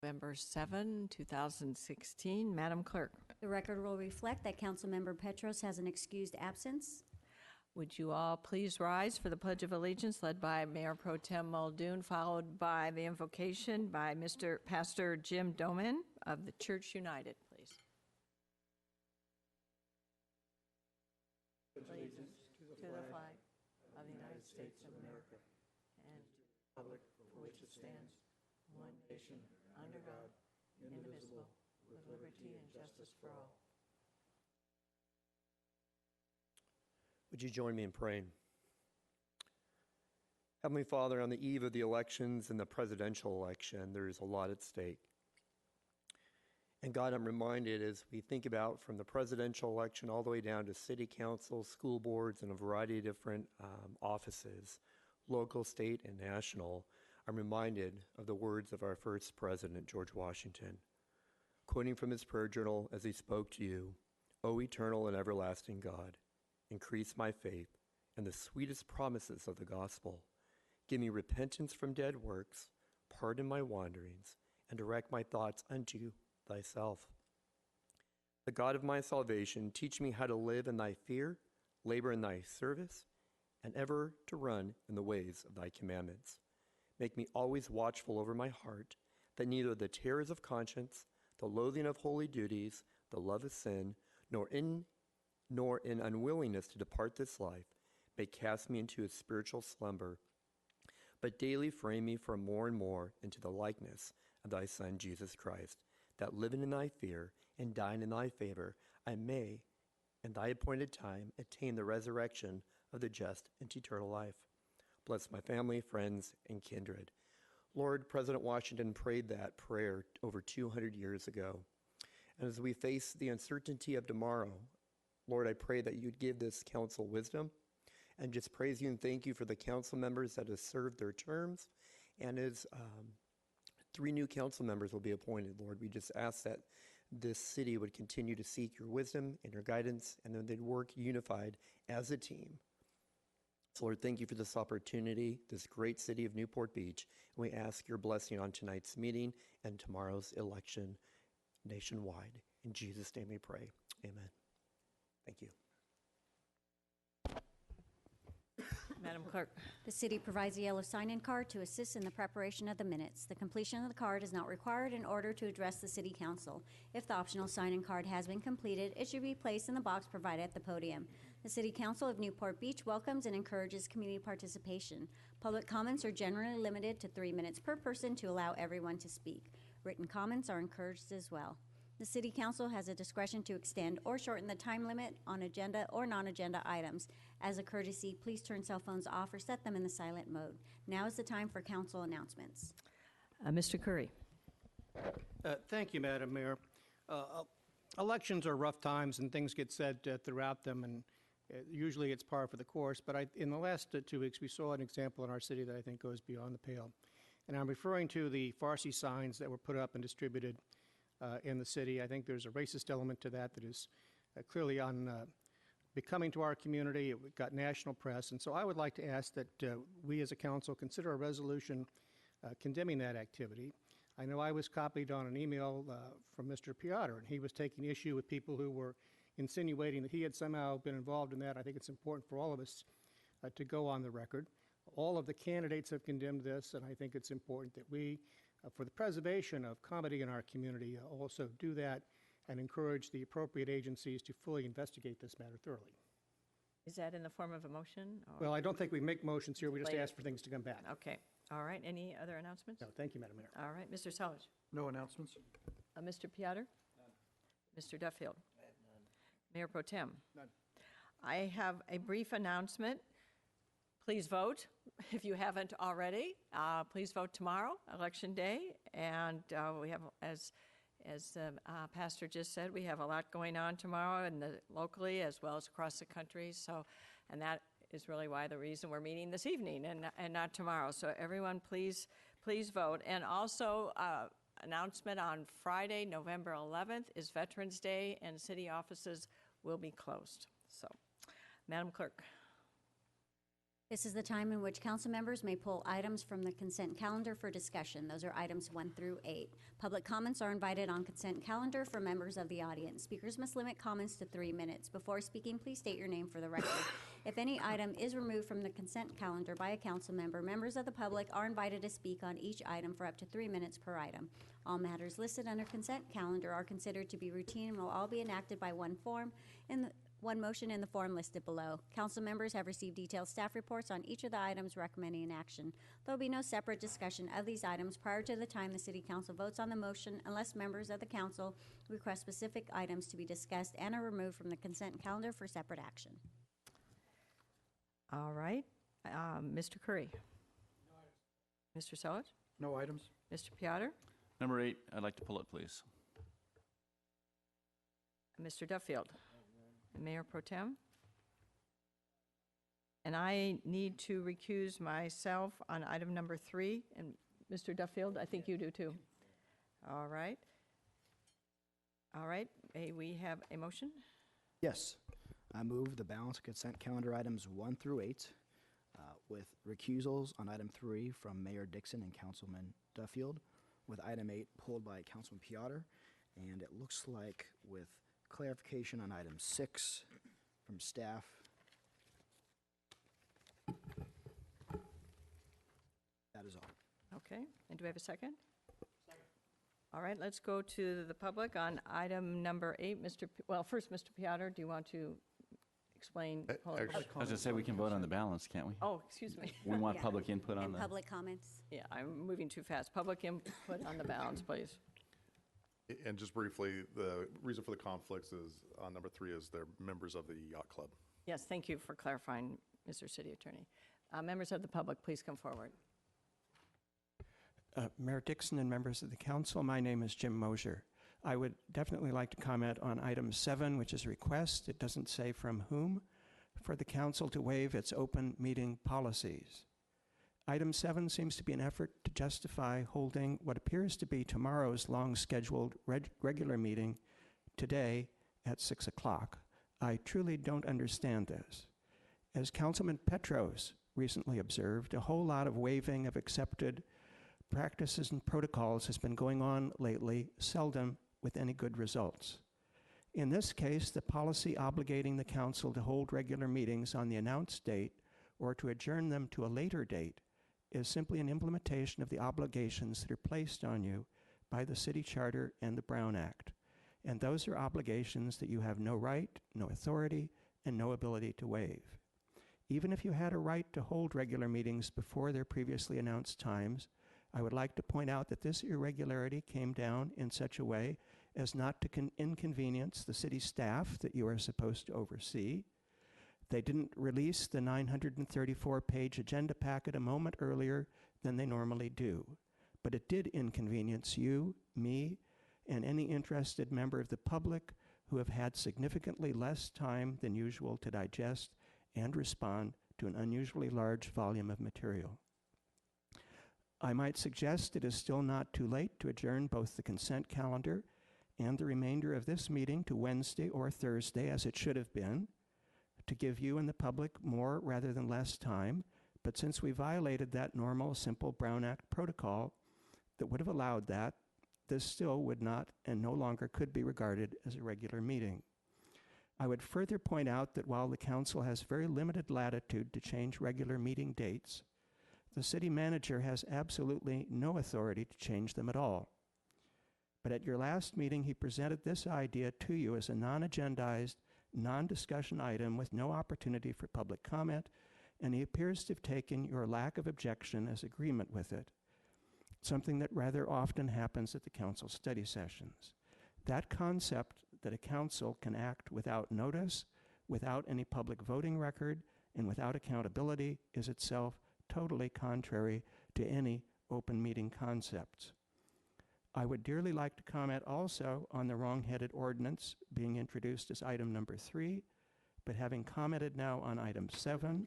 November 7, 2016. Madam Clerk. The record will reflect that Councilmember Petros has an excused absence. Would you all please rise for the Pledge of Allegiance, led by Mayor Pro Tem Muldoon, followed by the invocation by Pastor Jim Domen of the Church United, please. Allegiance to the flag of the United States of America and to the republic for which it stands, one nation, under God, indivisible, with liberty and justice for all. Would you join me in praying? Heavenly Father, on the eve of the elections and the presidential election, there is a lot at stake. And God, I'm reminded as we think about from the presidential election all the way down to city council, school boards, and a variety of different offices, local, state, and national, I'm reminded of the words of our first president, George Washington, quoting from his prayer journal as he spoke to you, "O eternal and everlasting God, increase my faith and the sweetest promises of the gospel. Give me repentance from dead works, pardon my wanderings, and direct my thoughts unto thyself. The God of my salvation, teach me how to live in thy fear, labor in thy service, and ever to run in the ways of thy commandments. Make me always watchful over my heart, that neither the terrors of conscience, the loathing of holy duties, the love of sin, nor in unwillingness to depart this life, may cast me into a spiritual slumber, but daily frame me from more and more into the likeness of thy Son, Jesus Christ, that living in thy fear and dying in thy favor, I may, in thy appointed time, attain the resurrection of the just into eternal life. Bless my family, friends, and kindred." Lord, President Washington prayed that prayer over 200 years ago. And as we face the uncertainty of tomorrow, Lord, I pray that you'd give this council wisdom, and just praise you and thank you for the council members that have served their terms. And as 3 new council members will be appointed, Lord, we just ask that this city would continue to seek your wisdom and your guidance, and that they'd work unified as a team. So, Lord, thank you for this opportunity, this great city of Newport Beach. And we ask your blessing on tonight's meeting and tomorrow's election nationwide. In Jesus' name we pray. Amen. Thank you. Madam Clerk. The city provides a yellow sign-in card to assist in the preparation of the minutes. The completion of the card is not required in order to address the city council. If the optional sign-in card has been completed, it should be placed in the box provided at the podium. The City Council of Newport Beach welcomes and encourages community participation. Public comments are generally limited to 3 minutes per person to allow everyone to speak. Written comments are encouraged as well. The City Council has a discretion to extend or shorten the time limit on agenda or non-agenda items. As a courtesy, please turn cell phones off or set them in the silent mode. Now is the time for council announcements. Mr. Curry. Thank you, Madam Mayor. Elections are rough times and things get said throughout them, and usually it's par for the course. But in the last 2 weeks, we saw an example in our city that I think goes beyond the pale. And I'm referring to the Farsi signs that were put up and distributed in the city. I think there's a racist element to that is clearly becoming to our community. It got national press. And so I would like to ask that we as a council consider a resolution condemning that activity. I know I was copied on an email from Mr. Piotr, and he was taking issue with people who were insinuating that he had somehow been involved in that. I think it's important for all of us to go on the record. All of the candidates have condemned this, and I think it's important that we, for the preservation of comedy in our community, also do that and encourage the appropriate agencies to fully investigate this matter thoroughly. Is that in the form of a motion? Well, I don't think we make motions here. We just ask for things to come back. Okay. All right. Any other announcements? No, thank you, Madam Mayor. All right. Mr. Selledge. No announcements. Mr. Piotr? None. Mr. Duffield? I have none. Mayor Pro Tem? None. I have a brief announcement. Please vote if you haven't already. Please vote tomorrow, Election Day. And we have, as Pastor just said, we have a lot going on tomorrow and locally as well as across the country. So, and that is really why the reason we're meeting this evening and not tomorrow. So everyone, please vote. And also, announcement on Friday, November 11th is Veterans Day, and city offices will be closed. So, Madam Clerk. This is the time in which council members may pull items from the consent calendar for discussion. Those are items 1 through 8. Public comments are invited on consent calendar for members of the audience. Speakers must limit comments to 3 minutes. Before speaking, please state your name for the record. If any item is removed from the consent calendar by a council member, members of the public are invited to speak on each item for up to 3 minutes per item. All matters listed under consent calendar are considered to be routine and will all be enacted by one motion in the form listed below. Council members have received detailed staff reports on each of the items recommending an action. There will be no separate discussion of these items prior to the time the City Council votes on the motion unless members of the council request specific items to be discussed and are removed from the consent calendar for separate action. All right. Mr. Curry? Mr. Solis? No items. Mr. Piotr? Number 8, I'd like to pull it, please. Mr. Duffield? Mayor Pro Tem? And I need to recuse myself on item number 3. And Mr. Duffield, I think you do too. All right. All right. May we have a motion? Yes. I move the balanced consent calendar items 1 through 8 with recusals on item 3 from Mayor Dixon and Councilman Duffield, with item 8 pulled by Councilman Piotr, and it looks like with clarification on item 6 from staff. That is all. Okay. And do we have a second? Second. All right. Let's go to the public on item number 8. First, Mr. Piotr, do you want to explain? I was going to say we can vote on the balance, can't we? Oh, excuse me. We want Yeah. public input on And the... public comments. Yeah, I'm moving too fast. Public input on the balance, please. And just briefly, the reason for the conflicts is, on number 3, is they're members of the Yacht Club. Yes, thank you for clarifying, Mr. City Attorney. Members of the public, please come forward. Mayor Dixon and members of the council, my name is Jim Mosier. I would definitely like to comment on item 7, which is a request. It doesn't say from whom, for the council to waive its open meeting policies. Item 7 seems to be an effort to justify holding what appears to be tomorrow's long-scheduled regular meeting today at 6 o'clock. I truly don't understand this. As Councilman Petros recently observed, a whole lot of waiving of accepted practices and protocols has been going on lately, seldom with any good results. In this case, the policy obligating the council to hold regular meetings on the announced date or to adjourn them to a later date is simply an implementation of the obligations that are placed on you by the City Charter and the Brown Act. And those are obligations that you have no right, no authority, and no ability to waive. Even if you had a right to hold regular meetings before their previously announced times, I would like to point out that this irregularity came down in such a way as not to inconvenience the city staff that you are supposed to oversee. They didn't release the 934-page agenda packet a moment earlier than they normally do, but it did inconvenience you, me, and any interested member of the public who have had significantly less time than usual to digest and respond to an unusually large volume of material. I might suggest it is still not too late to adjourn both the consent calendar and the remainder of this meeting to Wednesday or Thursday, as it should have been, to give you and the public more rather than less time. But since we violated that normal, simple Brown Act protocol that would have allowed that, this still would not and no longer could be regarded as a regular meeting. I would further point out that while the council has very limited latitude to change regular meeting dates, the city manager has absolutely no authority to change them at all. But at your last meeting, he presented this idea to you as a non-agendized, non-discussion item with no opportunity for public comment, and he appears to have taken your lack of objection as agreement with it, something that rather often happens at the council study sessions. That concept that a council can act without notice, without any public voting record, and without accountability is itself totally contrary to any open meeting concepts. I would dearly like to comment also on the wrong-headed ordinance being introduced as item number 3, but having commented now on item 7,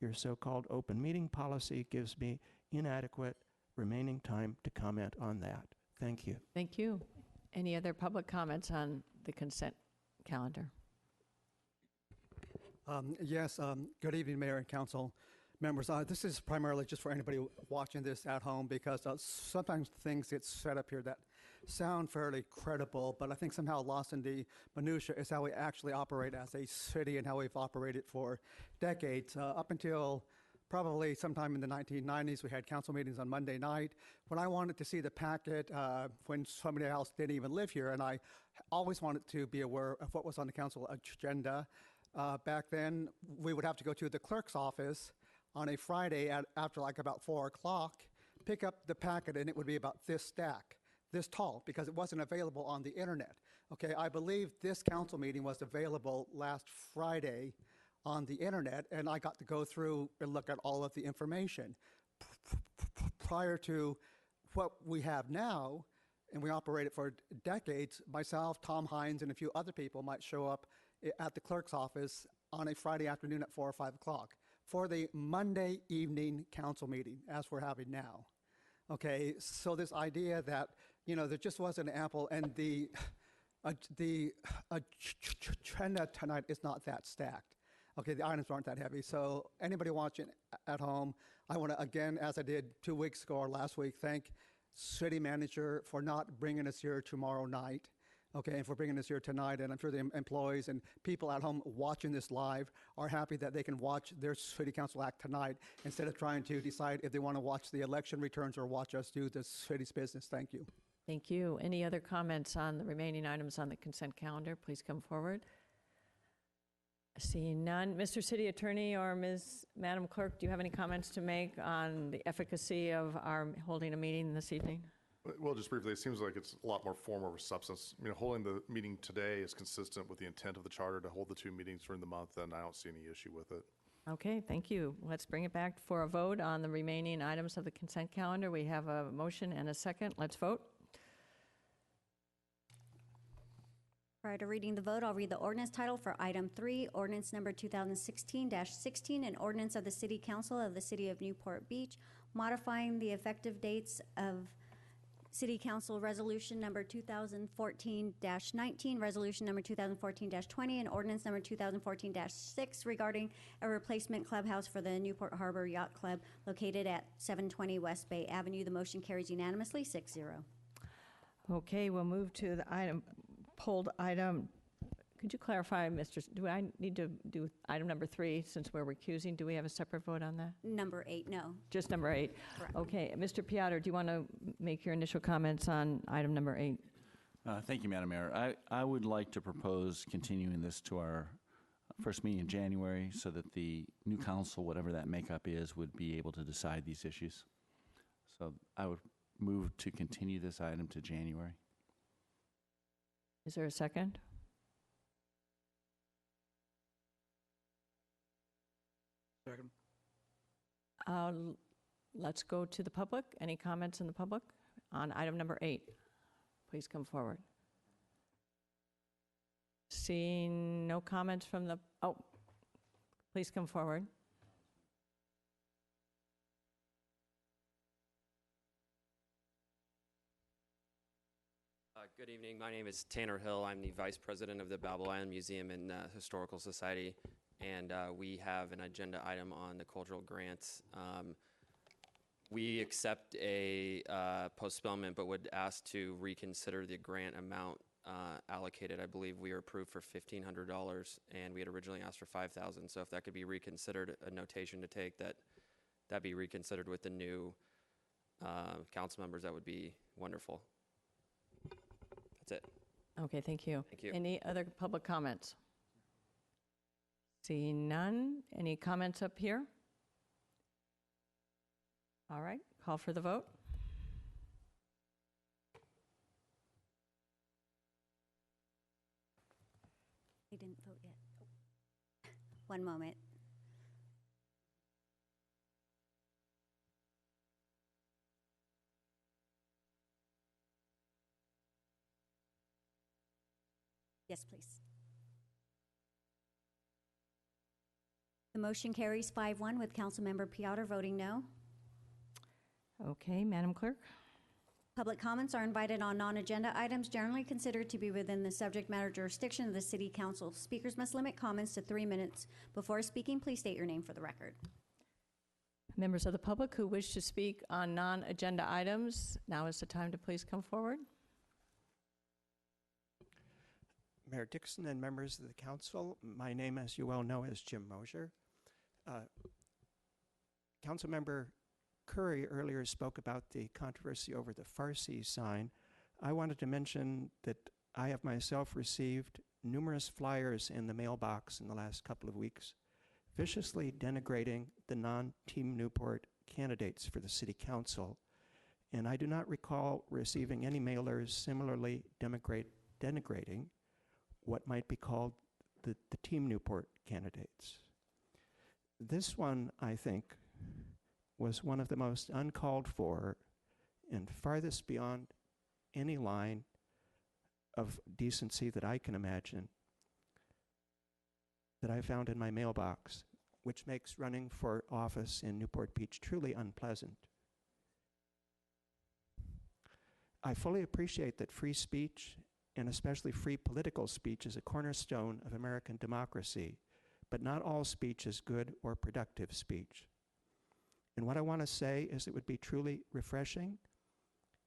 your so-called open meeting policy gives me inadequate remaining time to comment on that. Thank you. Thank you. Any other public comments on the consent calendar? Yes, good evening, Mayor and Council. members. This is primarily just for anybody watching this at home because sometimes things get set up here that sound fairly credible, but I think somehow lost in the minutia is how we actually operate as a city and how we've operated for decades. Up until probably sometime in the 1990s, we had council meetings on Monday night. When I wanted to see the packet, when somebody else didn't even live here, and I always wanted to be aware of what was on the council agenda, back then we would have to go to the clerk's office on a Friday after like about 4 o'clock, pick up the packet, and it would be about this stack, this tall, because it wasn't available on the internet. Okay, I believe this council meeting was available last Friday on the internet, and I got to go through and look at all of the information. Prior to what we have now, and we operated for decades, myself, Tom Hines, and a few other people might show up at the clerk's office on a Friday afternoon at 4 or 5 o'clock for the Monday evening council meeting, as we're having now. Okay, so this idea that, there just wasn't ample, and the agenda tonight is not that stacked. Okay, the items aren't that heavy. So anybody watching at home, I want to, again, as I did 2 weeks ago or last week, thank city manager for not bringing us here tomorrow night. Okay, and for bringing us here tonight, and I'm sure the employees and people at home watching this live are happy that they can watch their city council act tonight instead of trying to decide if they want to watch the election returns or watch us do the city's business. Thank you. Thank you. Any other comments on the remaining items on the consent calendar? Please come forward. Seeing none. Mr. City Attorney or Madam Clerk, do you have any comments to make on the efficacy of our holding a meeting this evening? Well, just briefly, it seems like it's a lot more form over substance. Holding the meeting today is consistent with the intent of the charter to hold the 2 meetings during the month, and I don't see any issue with it. Okay, thank you. Let's bring it back for a vote on the remaining items of the consent calendar. We have a motion and a second. Let's vote. Prior to reading the vote, I'll read the ordinance title for item 3, ordinance number 2016-16, an ordinance of the City Council of the City of Newport Beach, modifying the effective dates of City Council Resolution number 2014-19, Resolution number 2014-20, and ordinance number 2014-6 regarding a replacement clubhouse for the Newport Harbor Yacht Club located at 720 West Bay Avenue. The motion carries unanimously, 6-0. Okay, we'll move to the pulled item. Could you clarify, do I need to do item number 3 since we're recusing? Do we have a separate vote on that? Number 8, no. Just number 8? Correct. Okay, Mr. Piotr, do you want to make your initial comments on item number 8? Thank you, Madam Mayor. I would like to propose continuing this to our first meeting in January so that the new council, whatever that makeup is, would be able to decide these issues. So I would move to continue this item to January. Is there a second? Second. Let's go to the public. Any comments in the public on item number 8? Please come forward. Seeing no comments from the, please come forward. Good evening. My name is Tanner Hill. I'm the Vice President of the Babel Island Museum and Historical Society, and we have an agenda item on the cultural grants. We accept a postponement, but would ask to reconsider the grant amount allocated. I believe we were approved for $1,500, and we had originally asked for $5,000. So if that could be reconsidered, a notation to take that be reconsidered with the new council members, that would be wonderful. That's it. Okay, thank you. Thank you. Any other public comments? Seeing none. Any comments up here? All right, call for the vote. They didn't vote yet. One moment. Yes, please. The motion carries 5-1 with Councilmember Piotr voting no. Okay, Madam Clerk. Public comments are invited on non-agenda items generally considered to be within the subject matter jurisdiction of the City Council. Speakers must limit comments to 3 minutes. Before speaking, please state your name for the record. Members of the public who wish to speak on non-agenda items, now is the time to please come forward. Mayor Dixon and members of the council, my name, as you well know, is Jim Mosier. Councilmember Curry earlier spoke about the controversy over the Farsi sign. I wanted to mention that I have myself received numerous flyers in the mailbox in the last couple of weeks, viciously denigrating the non-Team Newport candidates for the city council. And I do not recall receiving any mailers similarly denigrating what might be called the Team Newport candidates. This one, I think, was one of the most uncalled for and farthest beyond any line of decency that I can imagine that I found in my mailbox, which makes running for office in Newport Beach truly unpleasant. I fully appreciate that free speech, and especially free political speech, is a cornerstone of American democracy, but not all speech is good or productive speech. And what I want to say is it would be truly refreshing,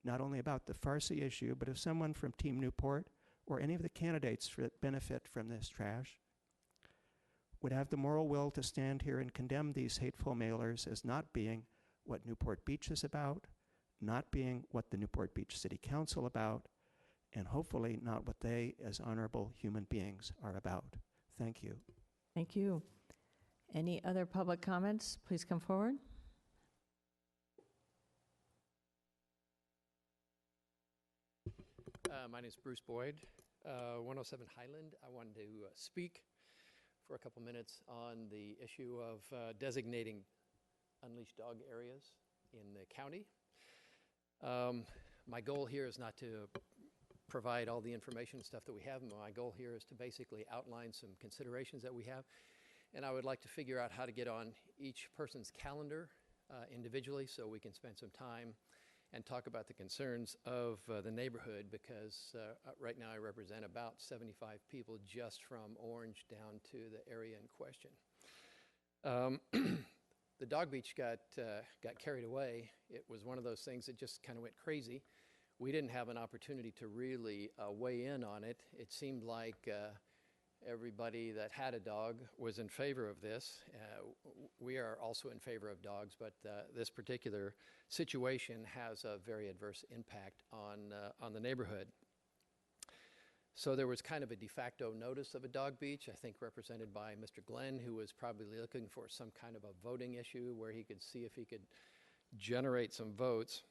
not only about the Farsi issue, but if someone from Team Newport or any of the candidates that benefit from this trash would have the moral will to stand here and condemn these hateful mailers as not being what Newport Beach is about, not being what the Newport Beach City Council about, and hopefully not what they, as honorable human beings, are about. Thank you. Thank you. Any other public comments? Please come forward. My name is Bruce Boyd, 107 Highland. I wanted to speak for a couple minutes on the issue of designating unleashed dog areas in the county. My goal here is not to provide all the information and stuff that we have. My goal here is to basically outline some considerations that we have, and I would like to figure out how to get on each person's calendar individually so we can spend some time and talk about the concerns of the neighborhood, because right now I represent about 75 people just from Orange down to the area in question. The dog beach got carried away. It was one of those things that just kind of went crazy. We didn't have an opportunity to really weigh in on it. It seemed like everybody that had a dog was in favor of this. We are also in favor of dogs, but this particular situation has a very adverse impact on the neighborhood. So there was kind of a de facto notice of a dog beach, I think represented by Mr. Glenn, who was probably looking for some kind of a voting issue where he could see if he could generate some votes.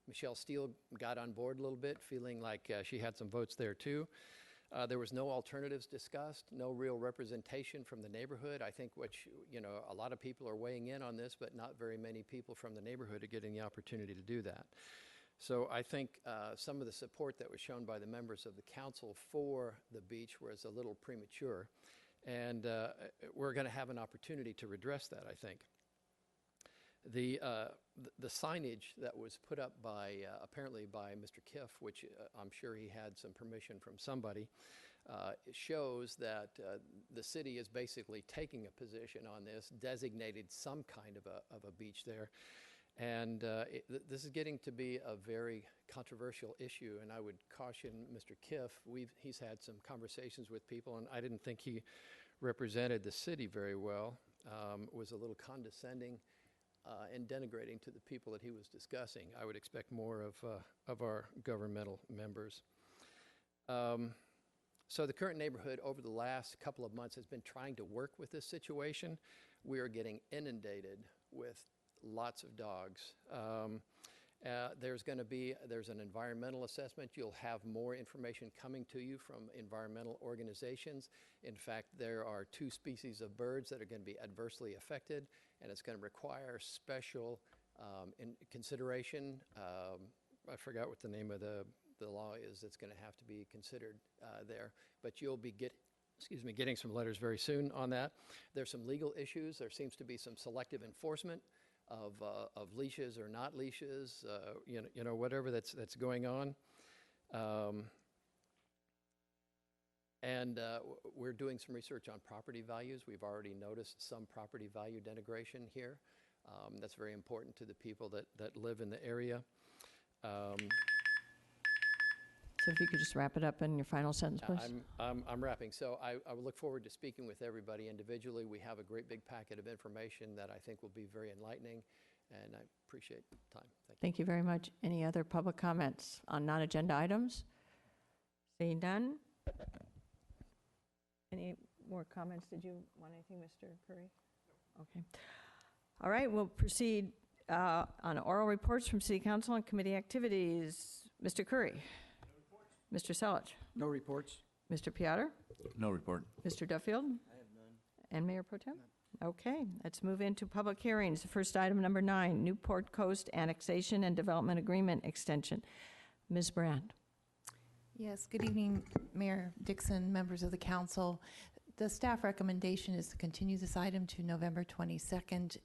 Michelle Steele got on board a little bit, feeling like she had some votes there too. There was no alternatives discussed, no real representation from the neighborhood. I think a lot of people are weighing in on this, but not very many people from the neighborhood are getting the opportunity to do that. So I think some of the support that was shown by the members of the council for the beach was a little premature, and we're going to have an opportunity to redress that, I think. The signage that was put up by, apparently by Mr. Kiff, which I'm sure he had some permission from somebody, shows that the city is basically taking a position on this, designated some kind of a beach there. And this is getting to be a very controversial issue, and I would caution Mr. Kiff. He's had some conversations with people, and I didn't think he represented the city very well, was a little condescending and denigrating to the people that he was discussing. I would expect more of our governmental members. So the current neighborhood over the last couple of months has been trying to work with this situation. We are getting inundated with lots of dogs. There's an environmental assessment. You'll have more information coming to you from environmental organizations. In fact, there are 2 species of birds that are going to be adversely affected, and it's going to require special consideration. I forgot what the name of the law is that's going to have to be considered there, but you'll be getting some letters very soon on that. There's some legal issues. There seems to be some selective enforcement of leashes or not leashes, whatever that's going on. And we're doing some research on property values. We've already noticed some property value denigration here. That's very important to the people that live in the area. So if you could just wrap it up in your final sentence, please. I'm wrapping. So I look forward to speaking with everybody individually. We have a great big packet of information that I think will be very enlightening, and I appreciate the time. Thank you. Thank you very much. Any other public comments on non-agenda items? Seeing none. Any more comments? Did you want anything, Mr. Curry? Okay. All right, we'll proceed on oral reports from City Council and committee activities. Mr. Curry. No reports. Mr. Selich. No reports. Mr. Piotr. No report. Mr. Duffield. I have none. And Mayor Pro Tem? None. Okay, let's move into public hearings. First item number 9, Newport Coast Annexation and Development Agreement Extension. Ms. Brand. Yes, good evening, Mayor Dixon, members of the council. The staff recommendation is to continue this item to November 22nd.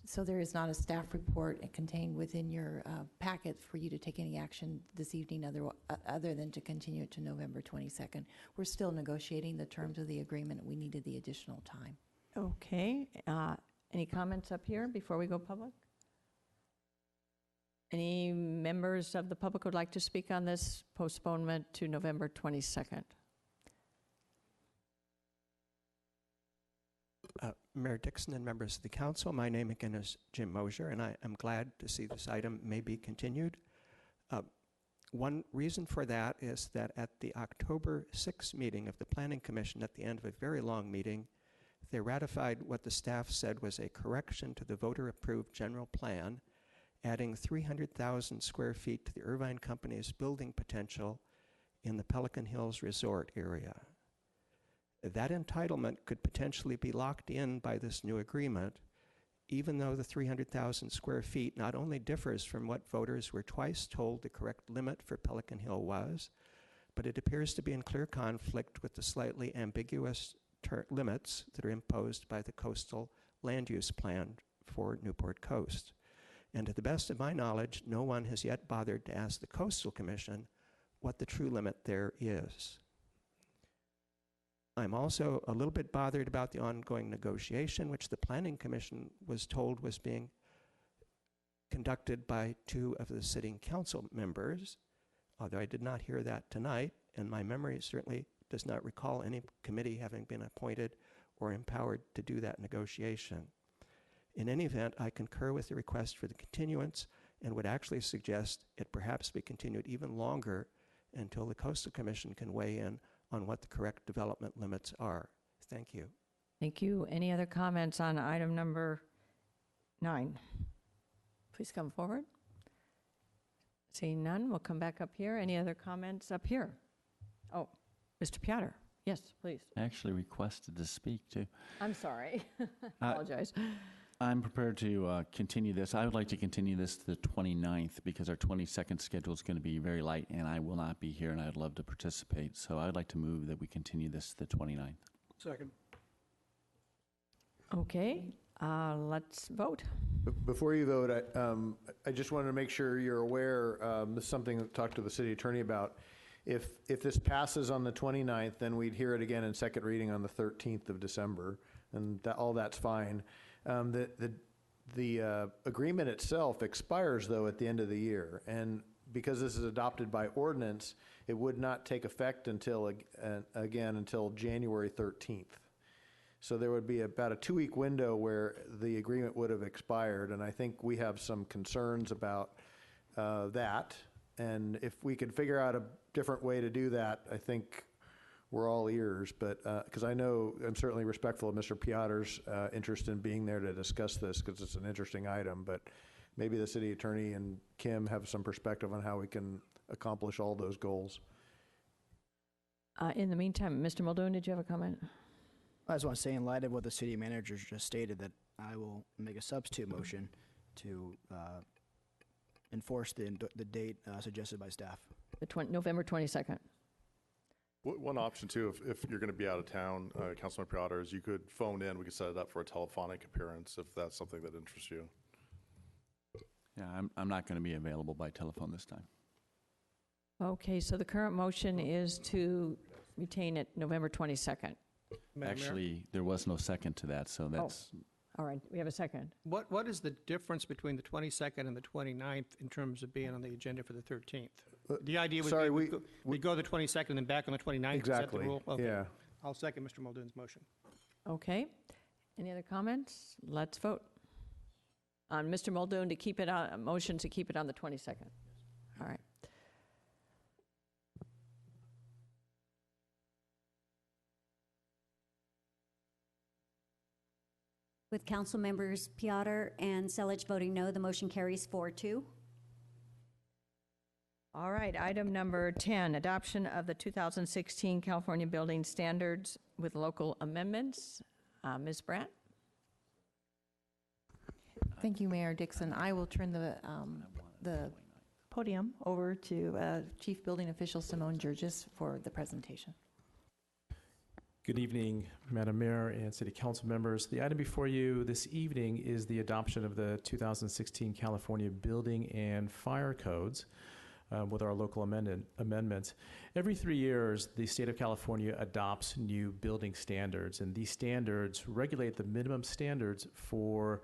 So there is not a staff report contained within your packet for you to take any action this evening other than to continue it to November 22nd. We're still negotiating the terms of the agreement. We needed the additional time. Okay, any comments up here before we go public? Any members of the public would like to speak on this postponement to November 22nd? Mayor Dixon and members of the council, my name again is Jim Mosier, and I am glad to see this item may be continued. One reason for that is that at the October 6th meeting of the Planning Commission, at the end of a very long meeting, they ratified what the staff said was a correction to the voter-approved general plan, adding 300,000 square feet to the Irvine Company's building potential in the Pelican Hills Resort area. That entitlement could potentially be locked in by this new agreement, even though the 300,000 square feet not only differs from what voters were twice told the correct limit for Pelican Hill was, but it appears to be in clear conflict with the slightly ambiguous limits that are imposed by the coastal land use plan for Newport Coast. And to the best of my knowledge, no one has yet bothered to ask the Coastal Commission what the true limit there is. I'm also a little bit bothered about the ongoing negotiation, which the Planning Commission was told was being conducted by 2 of the sitting council members, although I did not hear that tonight, and my memory certainly does not recall any committee having been appointed or empowered to do that negotiation. In any event, I concur with the request for the continuance and would actually suggest it perhaps be continued even longer until the Coastal Commission can weigh in on what the correct development limits are. Thank you. Thank you. Any other comments on item number 9? Please come forward. Seeing none, we'll come back up here. Any other comments up here? Oh, Mr. Piotr. Yes, please. I actually requested to speak too. I'm sorry. Apologize. I'm prepared to continue this. I would like to continue this to the 29th because our 22nd schedule is going to be very light and I will not be here and I'd love to participate. So I would like to move that we continue this to the 29th. Second. Okay, let's vote. Before you vote, I just wanted to make sure you're aware, this is something that I talked to the city attorney about. If this passes on the 29th, then we'd hear it again in second reading on the 13th of December, and all that's fine. The agreement itself expires, though, at the end of the year, and because this is adopted by ordinance, it would not take effect until January 13th. So there would be about a 2-week window where the agreement would have expired, and I think we have some concerns about that. And if we could figure out a different way to do that, I think we're all ears. But because I know I'm certainly respectful of Mr. Piotr's interest in being there to discuss this, because it's an interesting item. But maybe the city attorney and Kim have some perspective on how we can accomplish all those goals. In the meantime, Mr. Muldoon, did you have a comment? I just want to say, in light of what the city manager just stated, that I will make a substitute motion to enforce the date suggested by staff. November 22nd. One option, too, if you're going to be out of town, Councilman Piotr, is you could phone in. We could set it up for a telephonic appearance if that's something that interests you. Yeah, I'm not going to be available by telephone this time. Okay, so the current motion is to retain it November 22nd. Madam Mayor? Actually, there was no second to that, so that's, All right, we have a second. What is the difference between the 22nd and the 29th in terms of being on the agenda for the 13th? The idea would sorry, be we- we go the 22nd and then back on the 29th? Is that the Exactly, rule? Okay. yeah. I'll second Mr. Muldoon's motion. Okay. Any other comments? Let's vote. On Mr. Muldoon to keep it on, a motion to keep it on the 22nd. All right. With council members Piotr and Selich voting no, the motion carries 4-2. All right, item number 10, adoption of the 2016 California Building Standards with local amendments. Ms. Brandt? Thank you, Mayor Dixon. I will turn the podium over to Chief Building Official Simone Georges for the presentation. Good evening, Madam Mayor and City Council members. The item before you this evening is the adoption of the 2016 California Building and Fire Codes with our local amendments. Every 3 years, the state of California adopts new building standards, and these standards regulate the minimum standards for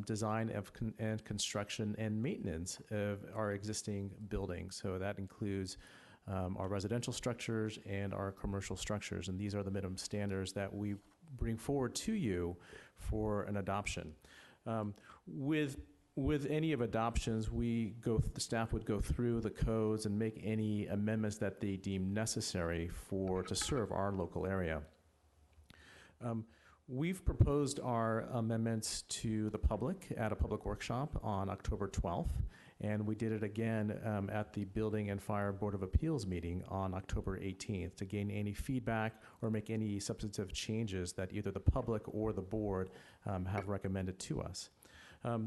design and construction and maintenance of our existing buildings. So that includes our residential structures and our commercial structures, and these are the minimum standards that we bring forward to you for an adoption. With any of adoptions, the staff would go through the codes and make any amendments that they deem necessary to serve our local area. We've proposed our amendments to the public at a public workshop on October 12th, and we did it again at the Building and Fire Board of Appeals meeting on October 18th to gain any feedback or make any substantive changes that either the public or the board have recommended to us.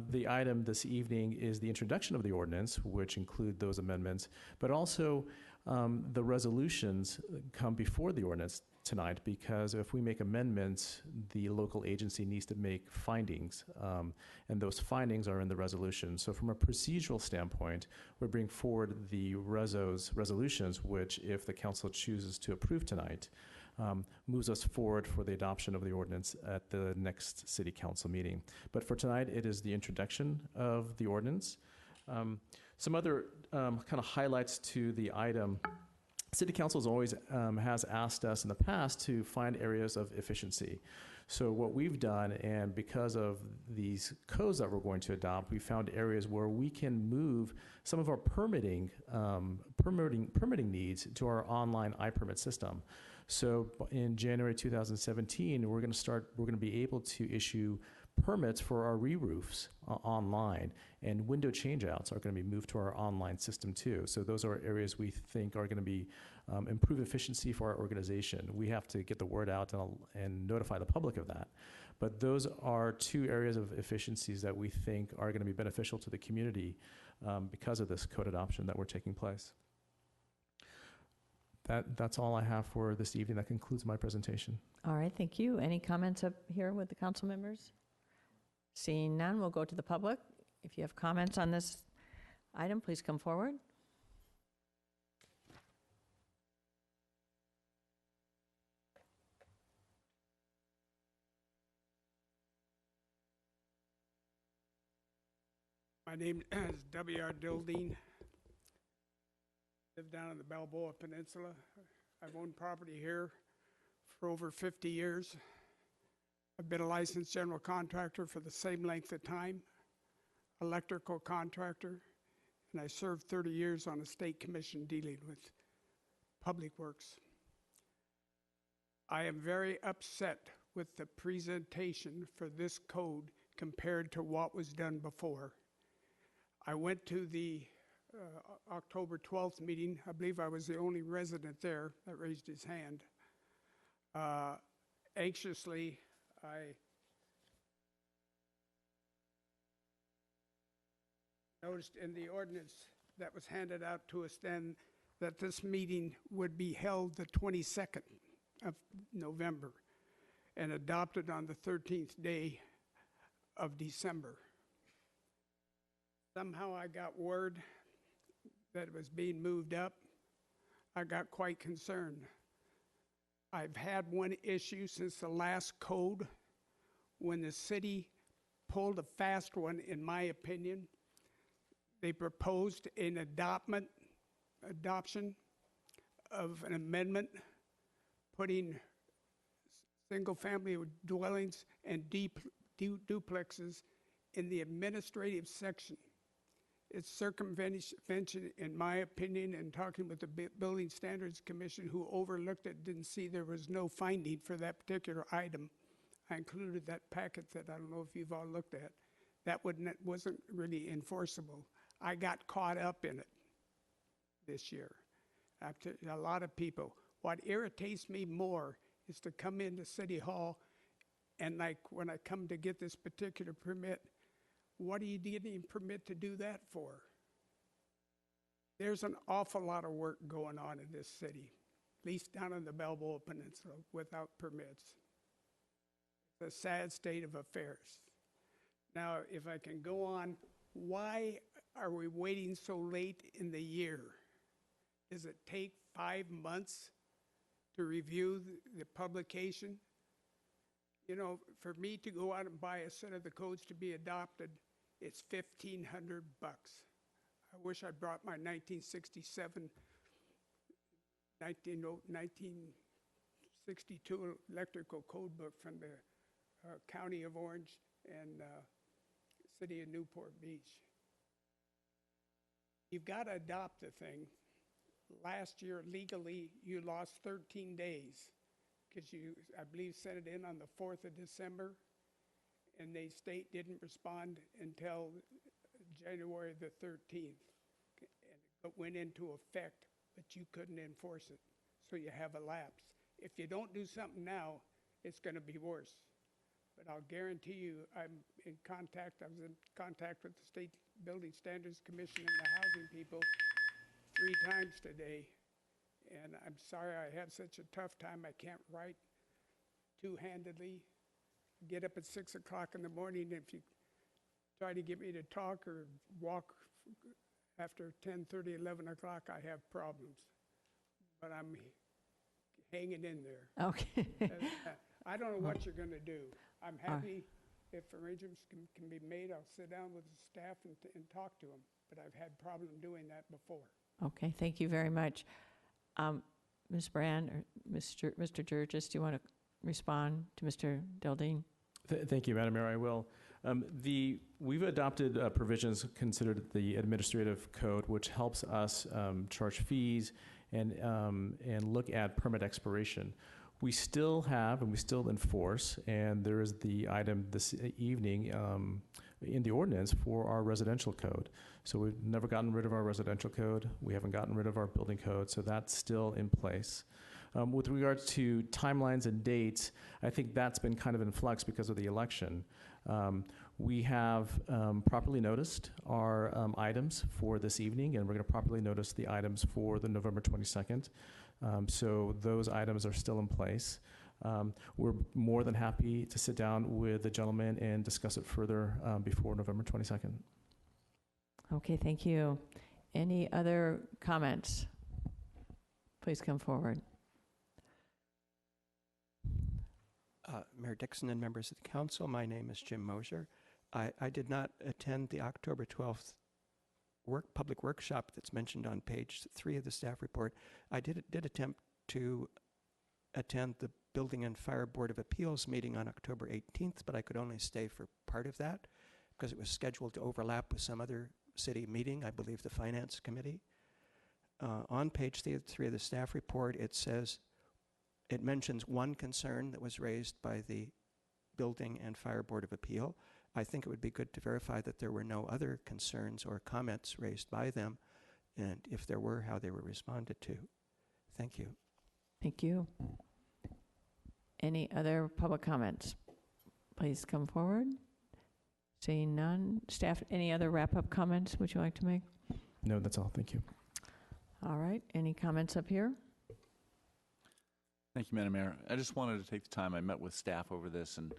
The item this evening is the introduction of the ordinance, which include those amendments, but also the resolutions come before the ordinance tonight, because if we make amendments, the local agency needs to make findings, and those findings are in the resolution. So from a procedural standpoint, we bring forward the resolutions, which, if the council chooses to approve tonight, moves us forward for the adoption of the ordinance at the next city council meeting. But for tonight, it is the introduction of the ordinance. Some other kind of highlights to the item. City Council has asked us in the past to find areas of efficiency. So what we've done, and because of these codes that we're going to adopt, we found areas where we can move some of our permitting needs to our online iPermit system. So in January 2017, we're going to be able to issue permits for our re-roofs online, and window changeouts are going to be moved to our online system too. So those are areas we think are going to be improve efficiency for our organization. We have to get the word out and notify the public of that. But those are two areas of efficiencies that we think are going to be beneficial to the community because of this code adoption that we're taking place. That's all I have for this evening. That concludes my presentation. All right, thank you. Any comments up here with the council members? Seeing none, we'll go to the public. If you have comments on this item, please come forward. My name is W.R. Dildine. Live down in the Balboa Peninsula. I've owned property here for over 50 years. I've been a licensed general contractor for the same length of time, electrical contractor, and I served 30 years on a state commission dealing with public works. I am very upset with the presentation for this code compared to what was done before. I went to the October 12th meeting. I believe I was the only resident there that raised his hand. Anxiously, I noticed in the ordinance that was handed out to us then that this meeting would be held the 22nd of November and adopted on the 13th day of December. Somehow I got word that it was being moved up. I got quite concerned. I've had one issue since the last code, when the city pulled a fast one, in my opinion. They proposed an adoption of an amendment putting single-family dwellings and duplexes in the administrative section. It's circumvention, in my opinion, and talking with the Building Standards Commission, who overlooked it, didn't see there was no finding for that particular item. I included that packet that I don't know if you've all looked at. That wasn't really enforceable. I got caught up in it this year. After a lot of people. What irritates me more is to come into City Hall and, like, when I come to get this particular permit, what are you getting a permit to do that for? There's an awful lot of work going on in this city, at least down in the Balboa Peninsula, without permits. It's a sad state of affairs. Now, if I can go on, why are we waiting so late in the year? Does it take 5 months to review the publication? You know, for me to go out and buy a set of the codes to be adopted, it's $1,500. I wish I brought my 1962 electrical code book from the County of Orange and City of Newport Beach. You've got to adopt the thing. Last year, legally, you lost 13 days because you, I believe, sent it in on the 4th of December, and the state didn't respond until January the 13th. It went into effect, but you couldn't enforce it, so you have a lapse. If you don't do something now, it's going to be worse. But I'll guarantee you, I was in contact with the State Building Standards Commission and the housing people 3 times today, and I'm sorry I have such a tough time. I can't write two-handedly. Get up at 6 o'clock in the morning. If you try to get me to talk or walk after 10:30, 11 o'clock, I have problems. But I'm hanging in there. Okay. I don't know what you're going to do. I'm happy if arrangements can be made. I'll sit down with the staff and talk to them. But I've had problem doing that before. Okay, thank you very much. Ms. Brand or Mr. Jurgis, do you want to respond to Mr. Deldine? Thank you, Madam Mayor. I will. We've adopted provisions considered the administrative code, which helps us charge fees and look at permit expiration. We still have and we still enforce, and there is the item this evening in the ordinance for our residential code. So we've never gotten rid of our residential code. We haven't gotten rid of our building code, so that's still in place. With regards to timelines and dates, I think that's been kind of in flux because of the election. We have properly noticed our items for this evening, and we're going to properly notice the items for the November 22nd. So those items are still in place. We're more than happy to sit down with the gentleman and discuss it further before November 22nd. Okay, thank you. Any other comments? Please come forward. Mayor Dixon and members of the council, my name is Jim Mosier. I did not attend the October 12th public workshop that's mentioned on page 3 of the staff report. I did attempt to attend the Building and Fire Board of Appeals meeting on October 18th, but I could only stay for part of that because it was scheduled to overlap with some other city meeting, I believe the Finance Committee. On page 3 of the staff report, it mentions one concern that was raised by the Building and Fire Board of Appeal. I think it would be good to verify that there were no other concerns or comments raised by them, and if there were, how they were responded to. Thank you. Thank you. Any other public comments? Please come forward. Seeing none. Staff, any other wrap-up comments would you like to make? No, that's all. Thank you. All right. Any comments up here? Thank you, Madam Mayor. I just wanted to take the time. I met with staff over this, and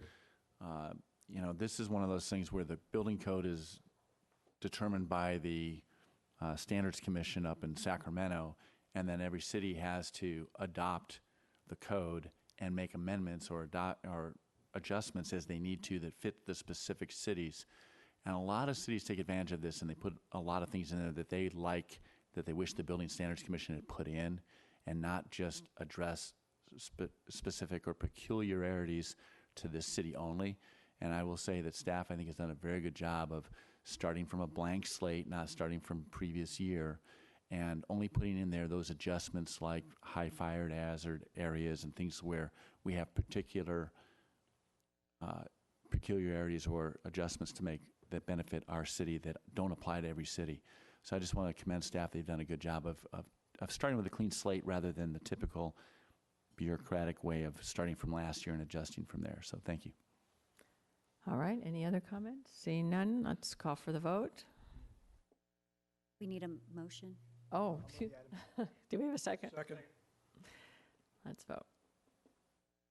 you know, this is one of those things where the building code is determined by the Standards Commission up in Sacramento, and then every city has to adopt the code and make amendments or adjustments as they need to that fit the specific cities. And a lot of cities take advantage of this, and they put a lot of things in there that they like, that they wish the Building Standards Commission had put in, and not just address specific or peculiarities to this city only. And I will say that staff, I think, has done a very good job of starting from a blank slate, not starting from previous year, and only putting in there those adjustments like high fire hazard areas and things where we have particular peculiarities or adjustments to make that benefit our city that don't apply to every city. So I just want to commend staff. They've done a good job of starting with a clean slate rather than the typical bureaucratic way of starting from last year and adjusting from there. So thank you. All right, any other comments? Seeing none, let's call for the vote. We need a motion. Oh, do we have a second? Second. Let's vote.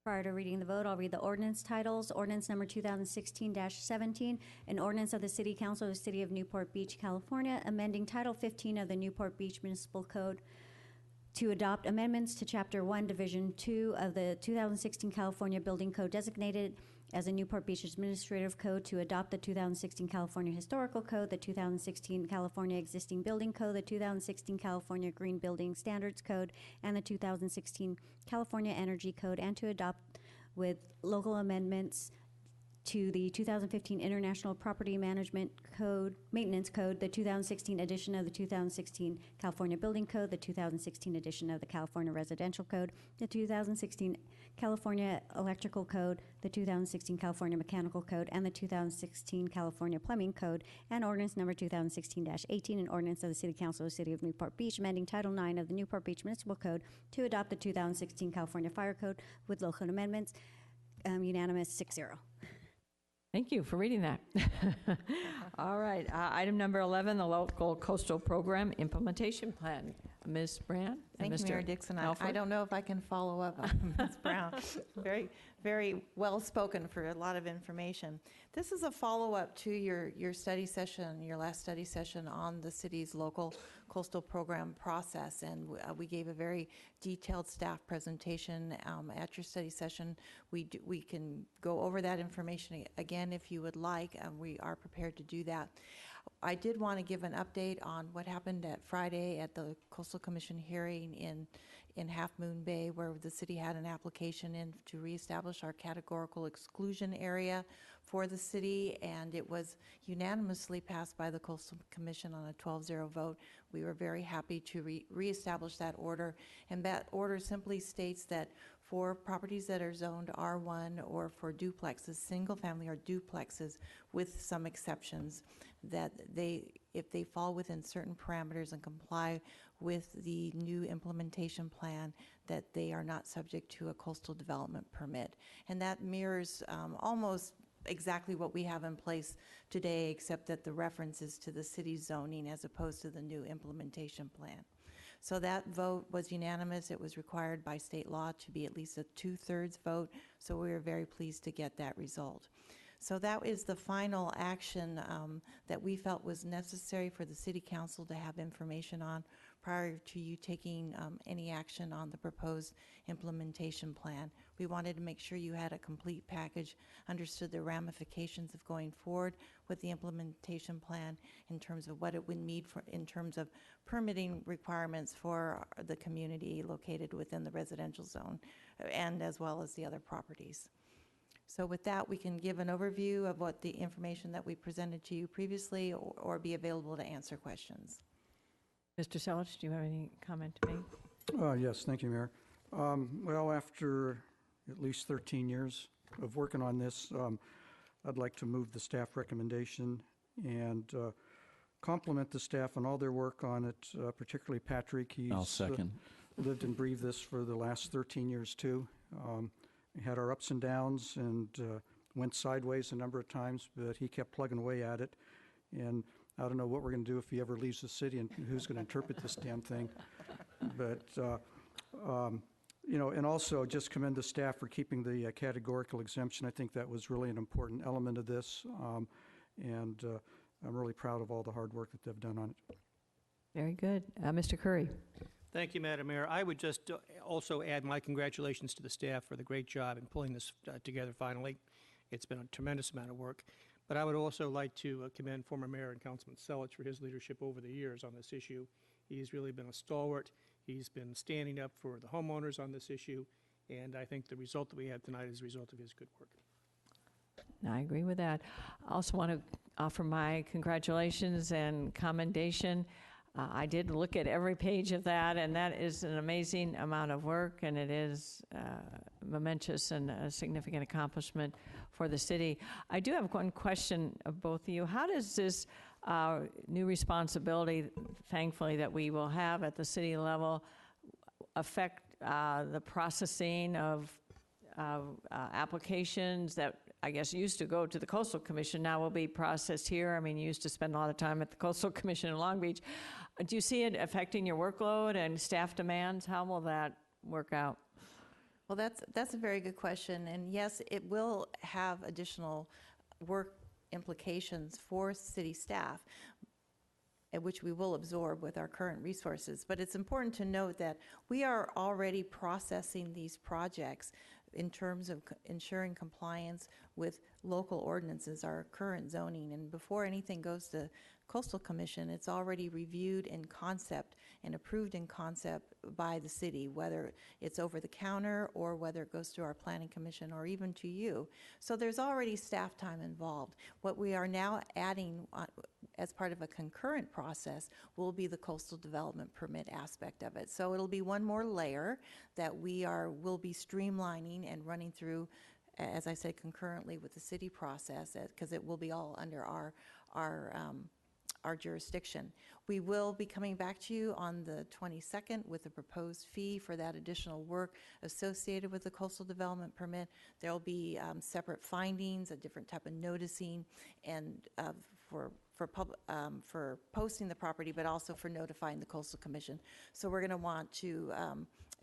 Prior to reading the vote, I'll read the ordinance titles. Ordinance number 2016-17, an ordinance of the City Council of the City of Newport Beach, California, amending Title 15 of the Newport Beach Municipal Code to adopt amendments to Chapter 1, Division 2 of the 2016 California Building Code designated as a Newport Beach Administrative Code, to adopt the 2016 California Historical Code, the 2016 California Existing Building Code, the 2016 California Green Building Standards Code, and the 2016 California Energy Code, and to adopt with local amendments to the 2015 International Property Management Code, Maintenance Code, the 2016 edition of the 2016 California Building Code, the 2016 edition of the California Residential Code, the 2016 California Electrical Code, the 2016 California Mechanical Code, and the 2016 California Plumbing Code, and ordinance number 2016-18, an ordinance of the City Council of the City of Newport Beach, amending Title 9 of the Newport Beach Municipal Code to adopt the 2016 California Fire Code with local amendments, unanimous 6-0. Thank you for reading that. All right, item number 11, the Local Coastal Program Implementation Plan. Ms. Brand? and Thank you, Mr. Mayor Dixon. I Alford? don't know if I can follow up on Ms. Brown. Very, very well spoken for a lot of information. This is a follow-up to your study session, your last study session on the city's local coastal program process, and we gave a very detailed staff presentation at your study session. We can go over that information again if you would like, and we are prepared to do that. I did want to give an update on what happened at Friday at the Coastal Commission hearing in Half Moon Bay, where the city had an application in to reestablish our categorical exclusion area for the city, and it was unanimously passed by the Coastal Commission on a 12-0 vote. We were very happy to reestablish that order, and that order simply states that for properties that are zoned R1 or for duplexes, single family or duplexes, with some exceptions, that if they fall within certain parameters and comply with the new implementation plan, that they are not subject to a coastal development permit. And that mirrors almost exactly what we have in place today, except that the reference is to the city zoning as opposed to the new implementation plan. So that vote was unanimous. It was required by state law to be at least a 2/3 vote, so we were very pleased to get that result. So that is the final action that we felt was necessary for the City Council to have information on prior to you taking any action on the proposed implementation plan. We wanted to make sure you had a complete package, understood the ramifications of going forward with the implementation plan in terms of what it would need for, in terms of permitting requirements for the community located within the residential zone, and as well as the other properties. So with that, we can give an overview of what the information that we presented to you previously, or be available to answer questions. Mr. Selich, do you have any comment to make? Yes, thank you, Mayor. Well, after at least 13 years of working on this, I'd like to move the staff recommendation and compliment the staff on all their work on it, particularly Patrick. I'll second. Lived and breathed this for the last 13 years, too. We had our ups and downs and went sideways a number of times, but he kept plugging away at it. And I don't know what we're going to do if he ever leaves the city and who's going to interpret this damn thing. But, you know, and also just commend the staff for keeping the categorical exemption. I think that was really an important element of this. And I'm really proud of all the hard work that they've done on it. Very good. Mr. Curry. Thank you, Madam Mayor. I would just also add my congratulations to the staff for the great job in pulling this together finally. It's been a tremendous amount of work. But I would also like to commend former Mayor and Councilman Selich for his leadership over the years on this issue. He's really been a stalwart. He's been standing up for the homeowners on this issue, and I think the result that we have tonight is a result of his good work. I agree with that. I also want to offer my congratulations and commendation. I did look at every page of that, and that is an amazing amount of work, and it is momentous and a significant accomplishment for the city. I do have one question of both of you. How does this new responsibility, thankfully, that we will have at the city level affect the processing of applications that I guess used to go to the Coastal Commission, now will be processed here? I mean, you used to spend a lot of time at the Coastal Commission in Long Beach. Do you see it affecting your workload and staff demands? How will that work out? Well, that's a very good question, and yes, it will have additional work implications for city staff, which we will absorb with our current resources. But it's important to note that we are already processing these projects in terms of ensuring compliance with local ordinances, our current zoning. And before anything goes to Coastal Commission, it's already reviewed in concept and approved in concept by the city, whether it's over the counter or whether it goes to our Planning Commission or even to you. So there's already staff time involved. What we are now adding as part of a concurrent process will be the coastal development permit aspect of it. So it'll be one more layer that will be streamlining and running through, as I said, concurrently with the city process, because it will be all under our jurisdiction. We will be coming back to you on the 22nd with a proposed fee for that additional work associated with the coastal development permit. There will be separate findings, a different type of noticing, and for posting the property, but also for notifying the Coastal Commission. So we're going to want to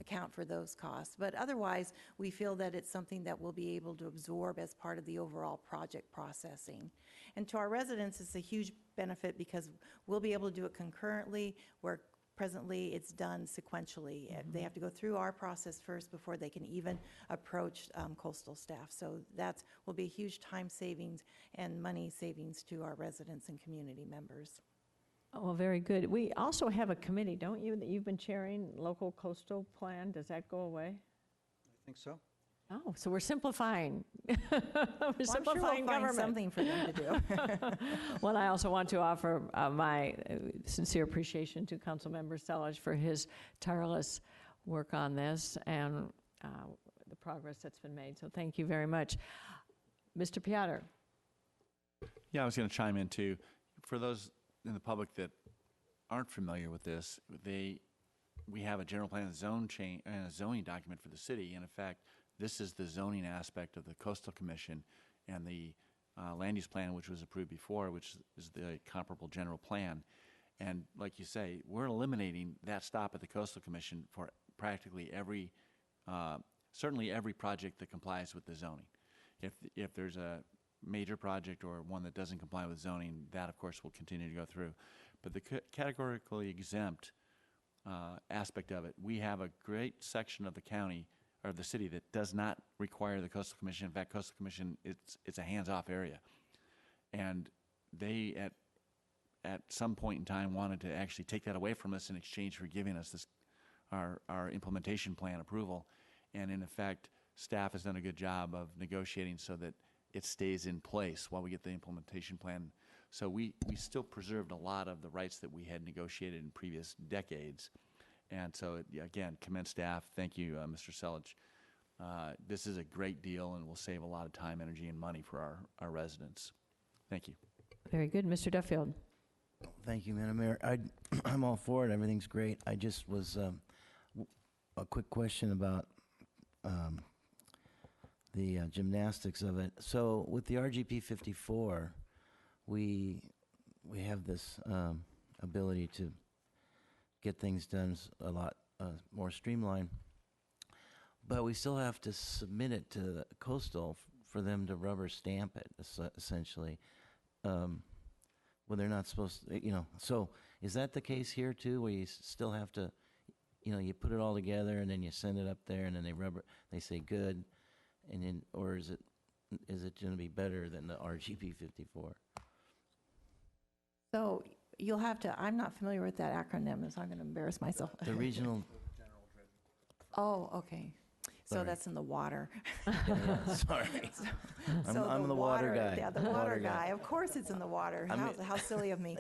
account for those costs. But otherwise, we feel that it's something that we'll be able to absorb as part of the overall project processing. And to our residents, it's a huge benefit because we'll be able to do it concurrently, where presently it's done sequentially. They have to go through our process first before they can even approach coastal staff. So that will be a huge time savings and money savings to our residents and community members. Oh, very good. We also have a committee, don't you, that you've been chairing, Local Coastal Plan. Does that go away? I think so. Oh, so we're simplifying. Well, I'm sure we'll find something for them to do. Well, I also want to offer my sincere appreciation to Councilmember Selich for his tireless work on this and the progress that's been made. So thank you very much. Mr. Piotr. Yeah, I was going to chime in too. For those in the public that aren't familiar with this, we have a general plan and zone change and a zoning document for the city. And in fact, this is the zoning aspect of the Coastal Commission and the land use plan, which was approved before, which is the comparable general plan. And like you say, we're eliminating that stop at the Coastal Commission for practically every, certainly every project that complies with the zoning. If there's a major project or one that doesn't comply with zoning, that of course will continue to go through. But the categorically exempt aspect of it, we have a great section of the county or the city that does not require the Coastal Commission. In fact, Coastal Commission, it's a hands-off area. And they, at some point in time, wanted to actually take that away from us in exchange for giving us this, our implementation plan approval. And in effect, staff has done a good job of negotiating so that it stays in place while we get the implementation plan. So we still preserved a lot of the rights that we had negotiated in previous decades. And so, again, commend staff. Thank you, Mr. Selich. This is a great deal and will save a lot of time, energy, and money for our residents. Thank you. Very good. Mr. Duffield. Thank you, Madam Mayor. I'm all for it. Everything's great. I just was a quick question about the gymnastics of it. So with the RGP 54, we have this ability to get things done a lot more streamlined, but we still have to submit it to the coastal for them to rubber stamp it, essentially, when they're not supposed to, So is that the case here too, where you still have to you put it all together and then you send it up there and then they say good, and then, or is it going to be better than the RGP 54? So you'll have to, I'm not familiar with that acronym, so I'm going to embarrass myself. The regional. Oh, okay. So Sorry. that's in the water. Yeah, sorry. I'm the water guy. Yeah, the water guy. Of course it's in the water. How silly of me.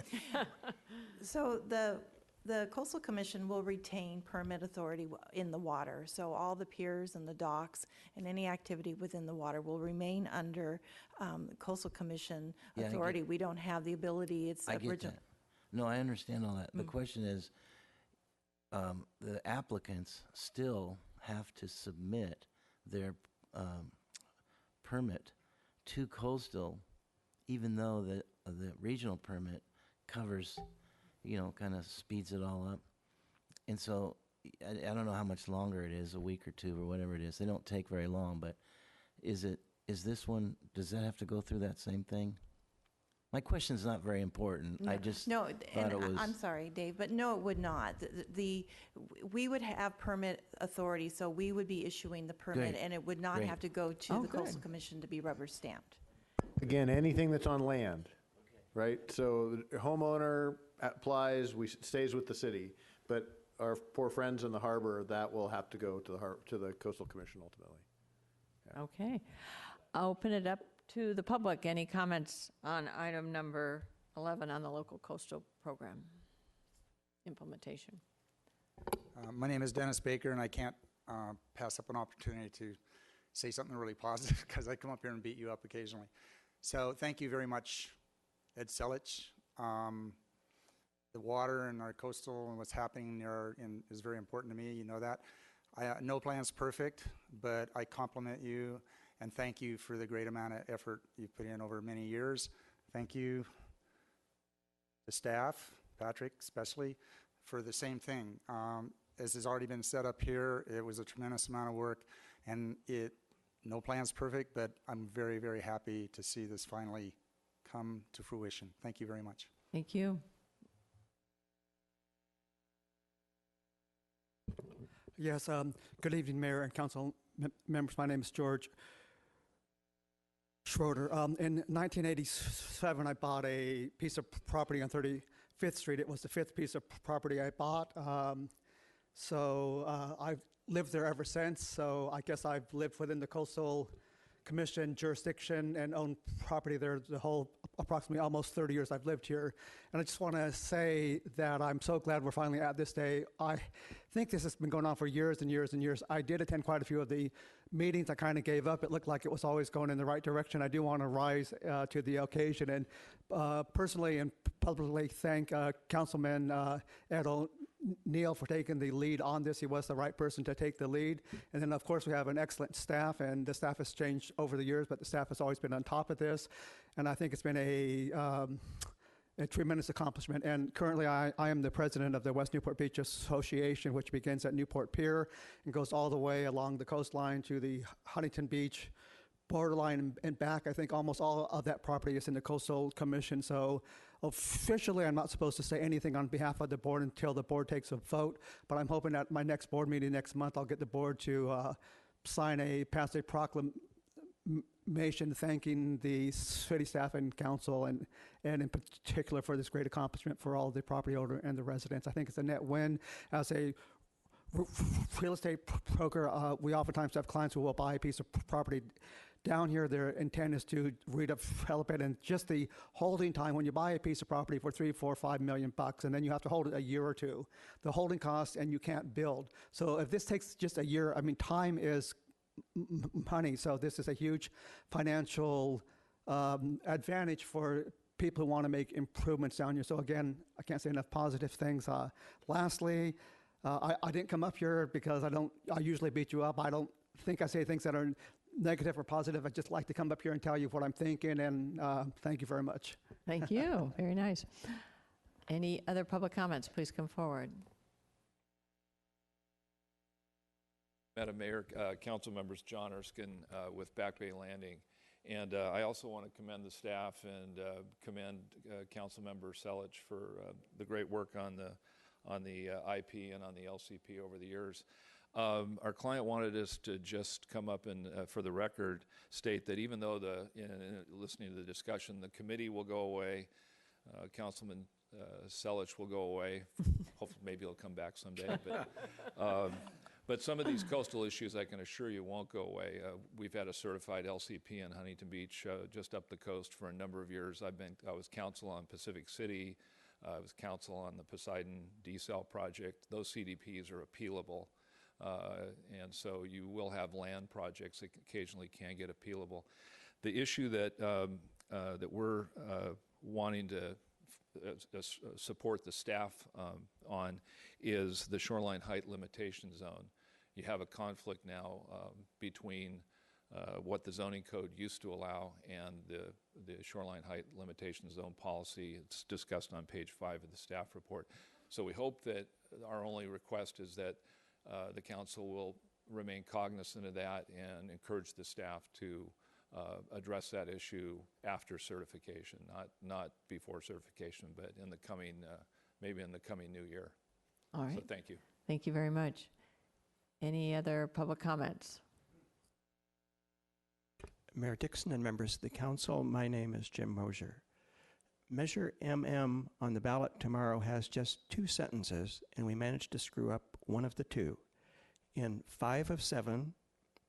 So the Coastal Commission will retain permit authority in the water. So all the piers and the docks and any activity within the water will remain under Coastal Commission Yeah, authority. We don't have the ability, it's I get original. that. No, I understand all that. The question is, the applicants still have to submit their permit to coastal, even though the regional permit covers, kind of speeds it all up. And so I don't know how much longer it is, a week or two or whatever it is. They don't take very long, but is this one, does that have to go through that same thing? My question's not very important. I just No, thought it was. I'm sorry, Dave, but no, it would not. We would have permit authority, so we would be issuing the permit, Great. and it would not Great. have to go to the Coastal Commission to be rubber stamped. Again, anything that's on land, right? So the homeowner applies, stays with the city, but our poor friends in the harbor, that will have to go to the Coastal Commission ultimately. Okay. I'll open it up to the public. Any comments on item number 11 on the local coastal program implementation? My name is Dennis Baker, and I can't pass up an opportunity to say something really positive because I come up here and beat you up occasionally. So thank you very much, Ed Selich. The water and our coastal and what's happening there is very important to me. You know that. No plan's perfect, but I compliment you and thank you for the great amount of effort you've put in over many years. Thank you, the staff, Patrick especially, for the same thing. As has already been set up here, it was a tremendous amount of work, and no plan's perfect, but I'm very, very happy to see this finally come to fruition. Thank you very much. Thank you. Yes, good evening, Mayor and Council members. My name is George Schroeder. In 1987, I bought a piece of property on 35th Street. It was the fifth piece of property I bought. I've lived there ever since. So I guess I've lived within the Coastal Commission jurisdiction and owned property there the whole approximately almost 30 years I've lived here. And I just want to say that I'm so glad we're finally at this day. I think this has been going on for years and years and years. I did attend quite a few of the meetings. I kind of gave up. It looked like it was always going in the right direction. I do want to rise to the occasion and personally and publicly thank Councilman Ed O'Neill for taking the lead on this. He was the right person to take the lead. And then, of course, we have an excellent staff, and the staff has changed over the years, but the staff has always been on top of this. And I think it's been a tremendous accomplishment. And currently, I am the president of the West Newport Beach Association, which begins at Newport Pier and goes all the way along the coastline to the Huntington Beach borderline and back. I think almost all of that property is in the Coastal Commission. So officially, I'm not supposed to say anything on behalf of the board until the board takes a vote. But I'm hoping at my next board meeting next month, I'll get the board to pass a proclamation thanking the city staff and council and in particular for this great accomplishment for all the property owner and the residents. I think it's a net win. As a real estate broker, we oftentimes have clients who will buy a piece of property down here. Their intent is to redevelop it, and just the holding time when you buy a piece of property for $3, $4, $5 million, and then you have to hold it a year or two, the holding cost, and you can't build. So if this takes just a year, I mean, time is money. So this is a huge financial advantage for people who want to make improvements down here. So again, I can't say enough positive things. Lastly, I didn't come up here because I usually beat you up. I don't think I say things that are negative or positive. I just like to come up here and tell you what I'm thinking, and thank you very much. Thank you. Very nice. Any other public comments? Please come forward. Madam Mayor, council members, John Erskine with Back Bay Landing. And I also want to commend the staff and commend Council Member Selich for the great work on on the IP and on the LCP over the years. Our client wanted us to just come up and, for the record, state that even though in listening to the discussion, the committee will go away, Councilman Selich will go away. Hopefully, maybe he'll come back someday. But some of these coastal issues, I can assure you, won't go away. We've had a certified LCP in Huntington Beach, just up the coast, for a number of years. I was counsel on Pacific City. I was counsel on the Poseidon desal project. Those CDPs are appealable. And so you will have land projects that occasionally can get appealable. The issue that we're wanting to support the staff on is the shoreline height limitation zone. You have a conflict now between what the zoning code used to allow and the shoreline height limitation zone policy. It's discussed on page 5 of the staff report. So we hope that our only request is that the council will remain cognizant of that and encourage the staff to address that issue after certification, not before certification, but in the coming, maybe in the coming new year. All right. So thank you. Thank you very much. Any other public comments? Mayor Dixon and members of the council, my name is Jim Mosier. Measure MM on the ballot tomorrow has just 2 sentences, and we managed to screw up one of the 2. In 5 of 7,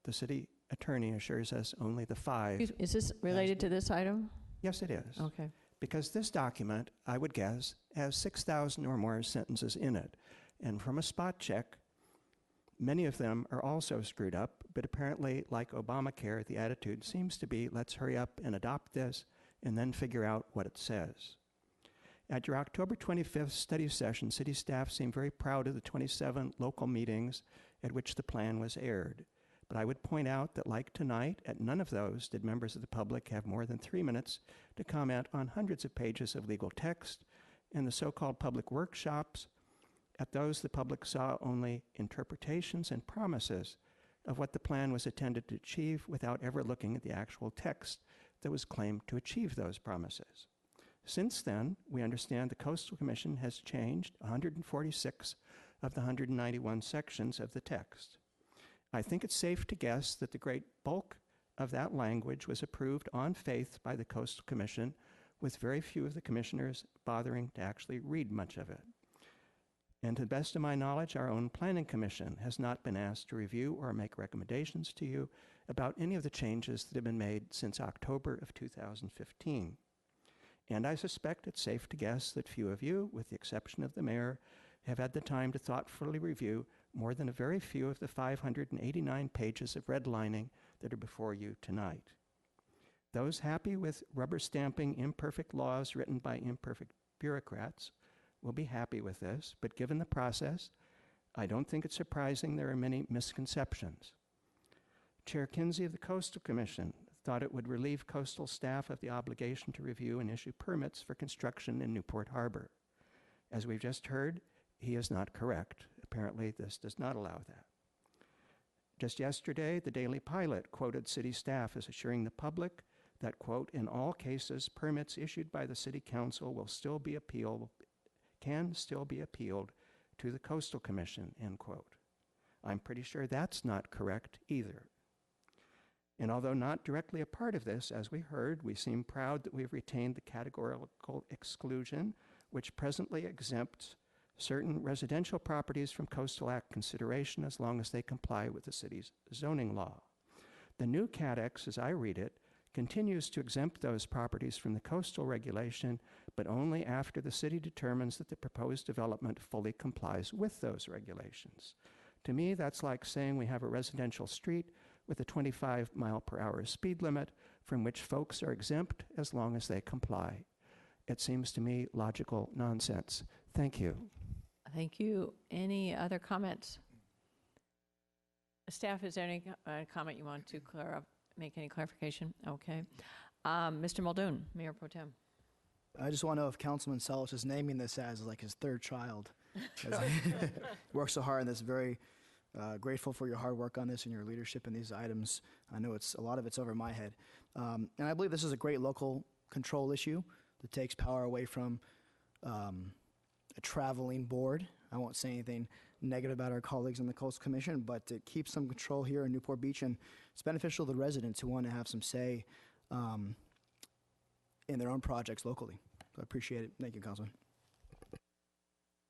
the city attorney assures us only the 5. Is this related to this item? Yes, it is. Okay. Because this document, I would guess, has 6,000 or more sentences in it. And from a spot check, many of them are also screwed up, but apparently, like Obamacare, the attitude seems to be, let's hurry up and adopt this and then figure out what it says. At your October 25th study session, city staff seemed very proud of the 27 local meetings at which the plan was aired. But I would point out that, like tonight, at none of those did members of the public have more than 3 minutes to comment on hundreds of pages of legal text, and the so-called public workshops, at those the public saw only interpretations and promises of what the plan was intended to achieve without ever looking at the actual text that was claimed to achieve those promises. Since then, we understand the Coastal Commission has changed 146 of the 191 sections of the text. I think it's safe to guess that the great bulk of that language was approved on faith by the Coastal Commission, with very few of the commissioners bothering to actually read much of it. And to the best of my knowledge, our own Planning Commission has not been asked to review or make recommendations to you about any of the changes that have been made since October of 2015. And I suspect it's safe to guess that few of you, with the exception of the mayor, have had the time to thoughtfully review more than a very few of the 589 pages of redlining that are before you tonight. Those happy with rubber stamping imperfect laws written by imperfect bureaucrats will be happy with this, but given the process, I don't think it's surprising there are many misconceptions. Chair Kinsey of the Coastal Commission thought it would relieve coastal staff of the obligation to review and issue permits for construction in Newport Harbor. As we've just heard, he is not correct. Apparently, this does not allow that. Just yesterday, the Daily Pilot quoted city staff as assuring the public that, quote, in all cases, permits issued by the city council will still be appealed, can still be appealed to the Coastal Commission, end quote. I'm pretty sure that's not correct either. And although not directly a part of this, as we heard, we seem proud that we've retained the categorical exclusion, which presently exempts certain residential properties from Coastal Act consideration as long as they comply with the city's zoning law. The new CADEX, as I read it, continues to exempt those properties from the coastal regulation, but only after the city determines that the proposed development fully complies with those regulations. To me, that's like saying we have a residential street with a 25-mile-per-hour speed limit from which folks are exempt as long as they comply. It seems to me logical nonsense. Thank you. Thank you. Any other comments? Staff, is there any comment you want to clear up, make any clarification? Okay. Mr. Muldoon, Mayor Pro Tem. I just want to know if Councilman Selich is naming this as like his 3rd child. He worked so hard on this. Very grateful for your hard work on this and your leadership in these items. I know a lot of it's over my head. And I believe this is a great local control issue that takes power away from a traveling board. I won't say anything negative about our colleagues in the Coastal Commission, but it keeps some control here in Newport Beach, and it's beneficial to the residents who want to have some say in their own projects locally. So I appreciate it. Thank you, Councilman.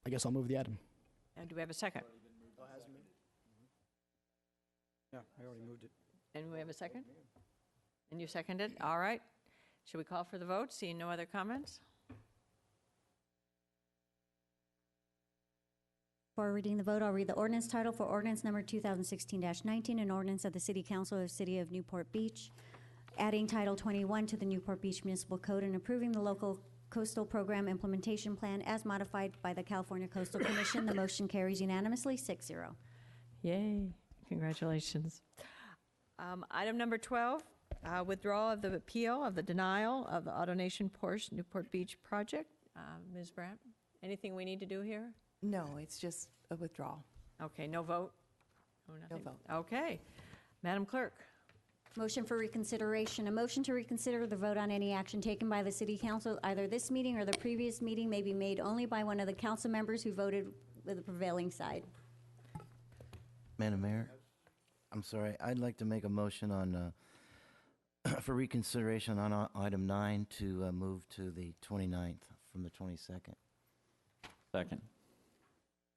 I guess I'll move the item. And do we have a second? Yeah, I already moved it. And we have a second? And you seconded? All right. Should we call for the vote? Seeing no other comments? Before reading the vote, I'll read the ordinance title for ordinance number 2016-19, an ordinance of the City Council of the City of Newport Beach, adding Title 21 to the Newport Beach Municipal Code and approving the local coastal program implementation plan as modified by the California Coastal Commission. The motion carries unanimously, 6-0. Yay. Congratulations. Item number 12, withdrawal of the appeal of the denial of the AutoNation Porsche Newport Beach project. Ms. Brandt, anything we need to do here? No, it's just a withdrawal. Okay, no vote? Oh, No nothing? vote. Okay. Madam Clerk? Motion for reconsideration. A motion to reconsider the vote on any action taken by the City Council, either this meeting or the previous meeting, may be made only by one of the council members who voted with the prevailing side. Madam Mayor, I'm sorry, I'd like to make a motion on, for reconsideration on item 9 to move to the 29th from the 22nd. Second.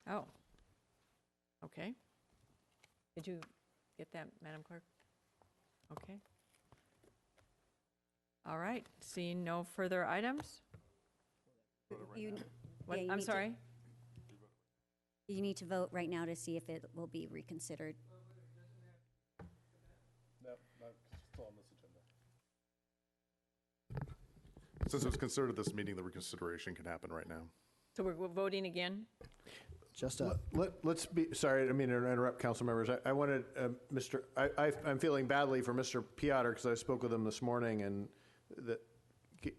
Oh. Okay. Did you get that, Madam Clerk? Okay. All right. Seeing no further items? What? I'm sorry? You need to vote right now to see if it will be reconsidered. No, it's still on this agenda. Since it was considered at this meeting, the reconsideration can happen right now. So we're voting again? Just Let's be, sorry, I mean to interrupt, council members. I wanted, I'm feeling badly for Mr. Piotr because I spoke with him this morning and that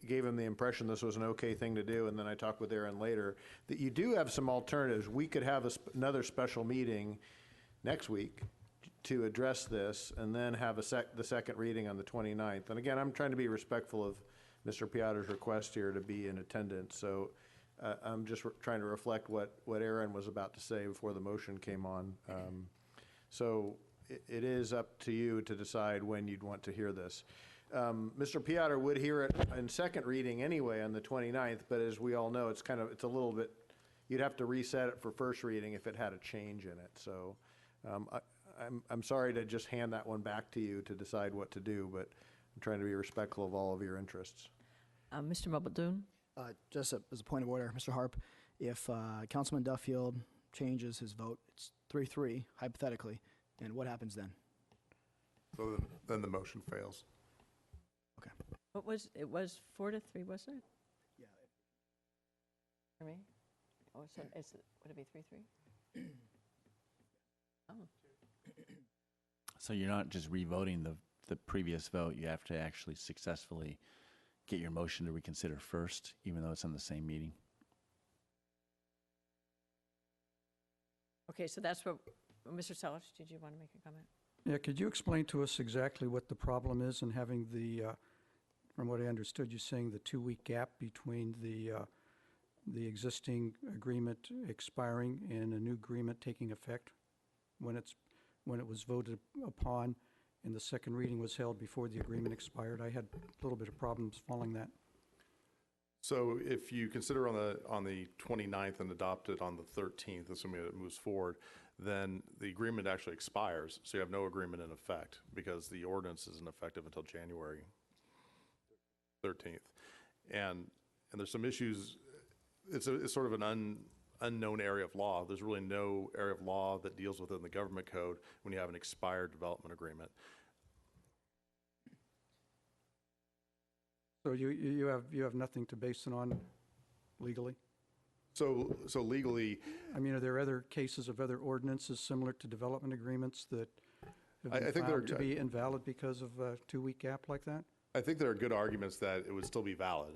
gave him the impression this was an okay thing to do, and then I talked with Aaron later, that you do have some alternatives. We could have another special meeting next week to address this and then have the second reading on the 29th. And again, I'm trying to be respectful of Mr. Piotr's request here to be in attendance. So I'm just trying to reflect what Aaron was about to say before the motion came on. So it is up to you to decide when you'd want to hear this. Mr. Piotr would hear it in second reading anyway on the 29th, but as we all know, it's a little bit, you'd have to reset it for first reading if it had a change in it. So I'm sorry to just hand that one back to you to decide what to do, but I'm trying to be respectful of all of your interests. Mr. Muldoon? Just as a point of order, Mr. Harp, if Councilman Duffield changes his vote, it's 3-3, hypothetically, and what happens then? So then the motion fails. Okay. It was 4-3, wasn't it? Yeah. For me? Oh, so would it be 3-3? Oh. So you're not just revoting the previous vote, you have to actually successfully get your motion to reconsider first, even though it's on the same meeting? Okay, so that's what, Mr. Sellish, did you want to make a comment? Yeah, could you explain to us exactly what the problem is in having the, from what I understood, you saying the 2-week gap between the existing agreement expiring and a new agreement taking effect when it was voted upon and the second reading was held before the agreement expired? I had a little bit of problems following that. So if you consider on the 29th and adopt it on the 13th, assuming it moves forward, then the agreement actually expires. So you have no agreement in effect because the ordinance isn't effective until January 13th. And there's some issues. It's sort of an unknown area of law. There's really no area of law that deals with it in the government code when you have an expired development agreement. So you have nothing to base it on legally? So legally, I mean, are there other cases of other ordinances similar to development agreements that have I been think found to be invalid because of a 2-week gap like that? I think there are good arguments that it would still be valid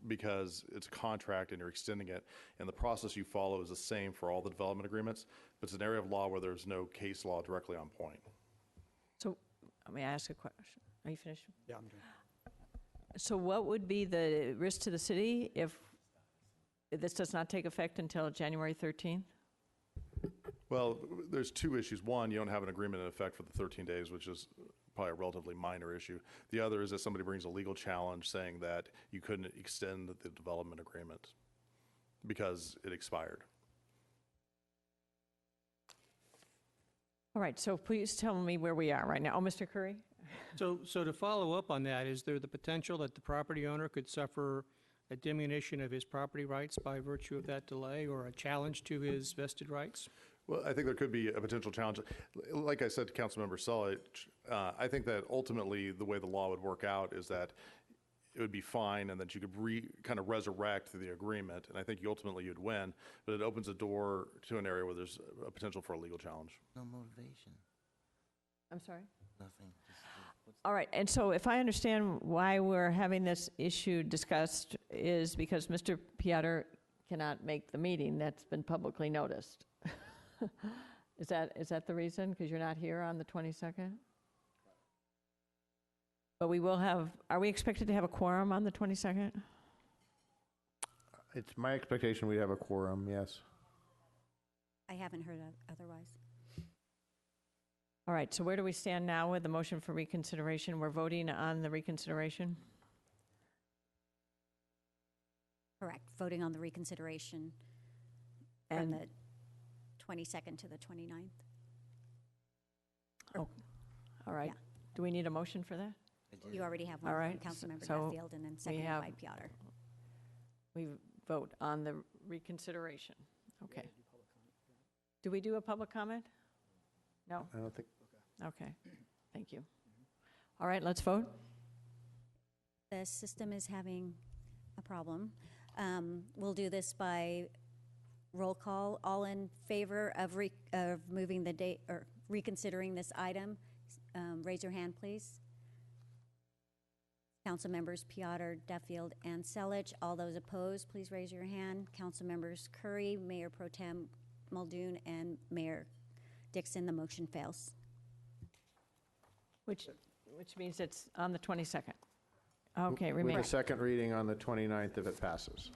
because it's a contract and you're extending it, and the process you follow is the same for all the development agreements, but it's an area of law where there's no case law directly on point. So let me ask a question. Are you finished? Yeah, I'm done. So what would be the risk to the city if this does not take effect until January 13th? Well, there's two issues. One, you don't have an agreement in effect for the 13 days, which is probably a relatively minor issue. The other is that somebody brings a legal challenge saying that you couldn't extend the development agreement because it expired. All right, so please tell me where we are right now. Oh, Mr. Curry? So to follow up on that, is there the potential that the property owner could suffer a diminution of his property rights by virtue of that delay, or a challenge to his vested rights? Well, I think there could be a potential challenge. Like I said to Councilmember Sully, I think that ultimately the way the law would work out is that it would be fine and that you could kind of resurrect the agreement, and I think ultimately you'd win, but it opens a door to an area where there's a potential for a legal challenge. No motivation. I'm sorry? Nothing. All right, and so if I understand why we're having this issue discussed is because Mr. Piotr cannot make the meeting that's been publicly noticed. Is that the reason? Because you're not here on the 22nd? But we will have, are we expected to have a quorum on the 22nd? It's my expectation we have a quorum, yes. I haven't heard otherwise. All right, so where do we stand now with the motion for reconsideration? We're voting on the reconsideration? Correct, voting on the reconsideration from And- the 22nd to the 29th. Oh, all right. Yeah. Do we need a motion for that? You already have All one right, from Councilmember so Duffield and then we seconded have- by Piotr. We vote on the reconsideration. Okay. Do we do a public comment? No? I don't think. Okay, thank you. All right, let's vote. The system is having a problem. We'll do this by roll call. All in favor of moving the date or reconsidering this item, raise your hand, please. Council members Piotr, Duffield, and Selich. All those opposed, please raise your hand. Council members Curry, Mayor Pro Tem Muldoon, and Mayor Dixon. The motion fails. Which means it's on the 22nd. Okay, With remain. a second reading on the 29th if it passes.